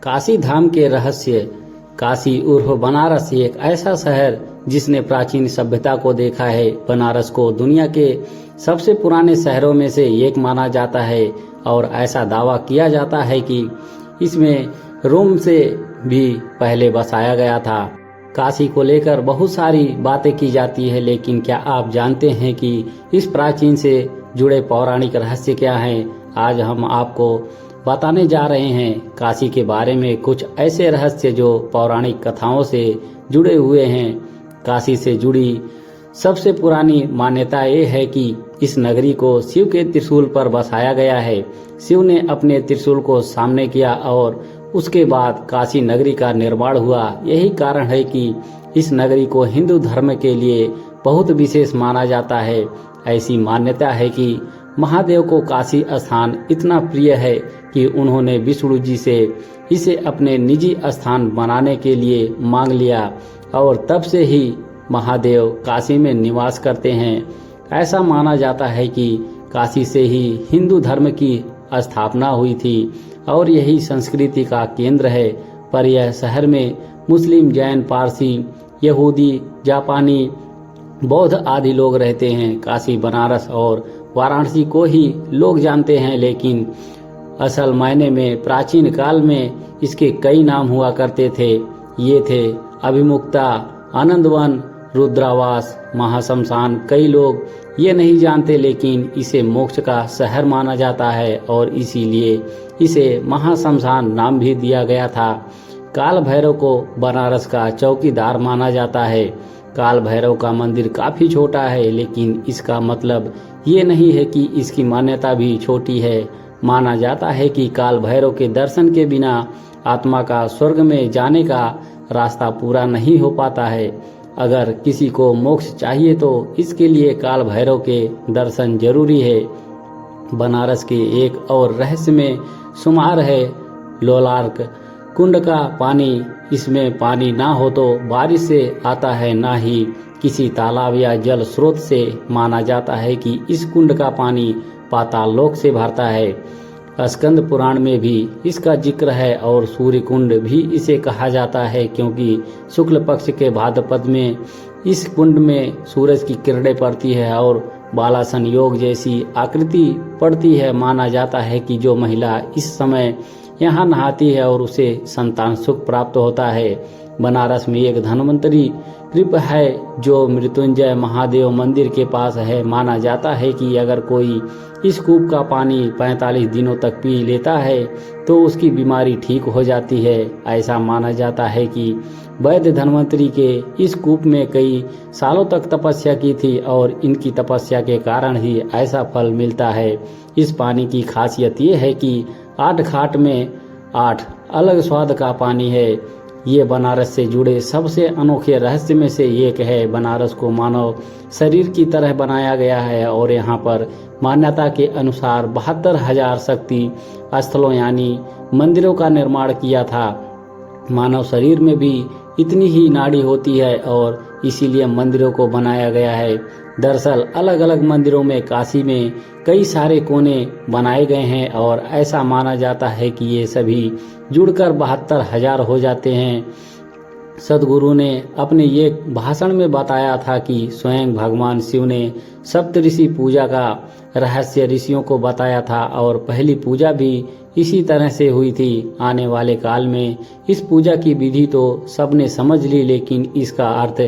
काशी धाम के रहस्य। काशी उर्फ बनारस एक ऐसा शहर जिसने प्राचीन सभ्यता को देखा है। बनारस को दुनिया के सबसे पुराने शहरों में से एक माना जाता है और ऐसा दावा किया जाता है कि इसमें रोम से भी पहले बसाया गया था। काशी को लेकर बहुत सारी बातें की जाती है, लेकिन क्या आप जानते हैं कि इस प्राचीन से जुड़े पौराणिक रहस्य क्या हैं? आज हम आपको बताने जा रहे हैं काशी के बारे में कुछ ऐसे रहस्य जो पौराणिक कथाओं से जुड़े हुए हैं। काशी से जुड़ी सबसे पुरानी मान्यता ये है कि इस नगरी को शिव के त्रिशूल पर बसाया गया है। शिव ने अपने त्रिशूल को सामने किया और उसके बाद काशी नगरी का निर्माण हुआ। यही कारण है कि इस नगरी को हिंदू धर्म के लिए बहुत विशेष माना जाता है। ऐसी मान्यता है कि महादेव को काशी स्थान इतना प्रिय है कि उन्होंने विष्णु जी से इसे अपने निजी स्थान बनाने के लिए मांग लिया और तब से ही महादेव काशी में निवास करते हैं। ऐसा माना जाता है कि काशी से ही हिंदू धर्म की स्थापना हुई थी और यही संस्कृति का केंद्र है। पर यह शहर में मुस्लिम, जैन, पारसी, यहूदी, जापानी, बौद्ध आदि लोग रहते हैं। काशी, बनारस और वाराणसी को ही लोग जानते हैं, लेकिन असल मायने में प्राचीन काल में इसके कई नाम हुआ करते थे। ये थे अभिमुक्ता, आनंदवन, रुद्रावास, महाशमशान। कई लोग ये नहीं जानते, लेकिन इसे मोक्ष का शहर माना जाता है और इसीलिए इसे महाशमशान नाम भी दिया गया था। काल भैरव को बनारस का चौकीदार माना जाता है। काल भैरव का मंदिर काफी छोटा है, लेकिन इसका मतलब ये नहीं है कि इसकी मान्यता भी छोटी है। माना जाता है कि काल भैरव के दर्शन के बिना आत्मा का स्वर्ग में जाने का रास्ता पूरा नहीं हो पाता है। अगर किसी को मोक्ष चाहिए तो इसके लिए काल भैरव के दर्शन जरूरी है। बनारस के एक और रहस्य में शुमार है लोलार्क कुंड का पानी। इसमें पानी ना हो तो बारिश से आता है, ना ही किसी तालाब या जल स्रोत से। माना जाता है कि इस कुंड का पानी पाताल लोक से भरता है। स्कंद पुराण में भी इसका जिक्र है और सूर्य कुंड भी इसे कहा जाता है, क्योंकि शुक्ल पक्ष के भाद्रपद में इस कुंड में सूरज की किरणें पड़ती है और बालासन योग जैसी आकृति पड़ती है। माना जाता है कि जो महिला इस समय यहाँ नहाती है और उसे संतान सुख प्राप्त होता है। बनारस में एक धन्वंतरी कृप है जो मृत्युंजय महादेव मंदिर के पास है। माना जाता है कि अगर कोई इस कूप का पानी 45 दिनों तक पी लेता है तो उसकी बीमारी ठीक हो जाती है। ऐसा माना जाता है कि वैद्य धन्वंतरी के इस कूप में कई सालों तक तपस्या की थी और इनकी तपस्या के कारण ही ऐसा फल मिलता है। इस पानी की खासियत ये है कि 8 घाट में 8 अलग स्वाद का पानी है। ये बनारस से जुड़े सबसे अनोखे रहस्य में से एक है। बनारस को मानव शरीर की तरह बनाया गया है और यहाँ पर मान्यता के अनुसार 72,000 शक्ति स्थलों यानी मंदिरों का निर्माण किया था। मानव शरीर में भी इतनी ही नाड़ी होती है और इसीलिए मंदिरों को बनाया गया है। दरअसल अलग अलग मंदिरों में काशी में कई सारे कोने बनाए गए हैं और ऐसा माना जाता है कि ये सभी जुड़कर 72,000 हो जाते हैं। सदगुरु ने अपने ये भाषण में बताया था कि स्वयं भगवान शिव ने सप्तऋषि पूजा का रहस्य ऋषियों को बताया था और पहली पूजा भी इसी तरह से हुई थी। आने वाले काल में इस पूजा की विधि तो सबने समझ ली, लेकिन इसका अर्थ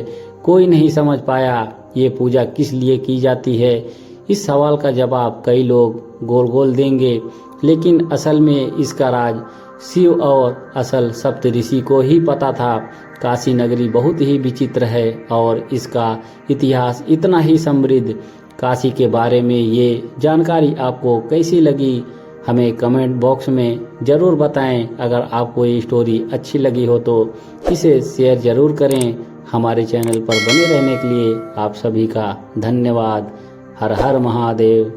कोई नहीं समझ पाया। ये पूजा किस लिए की जाती है, इस सवाल का जवाब कई लोग गोल गोल देंगे, लेकिन असल में इसका राज शिव और असल सप्तऋषि को ही पता था। काशी नगरी बहुत ही विचित्र है और इसका इतिहास इतना ही समृद्ध। काशी के बारे में ये जानकारी आपको कैसी लगी हमें कमेंट बॉक्स में ज़रूर बताएं। अगर आपको ये स्टोरी अच्छी लगी हो तो इसे शेयर ज़रूर करें। हमारे चैनल पर बने रहने के लिए आप सभी का धन्यवाद। हर हर महादेव।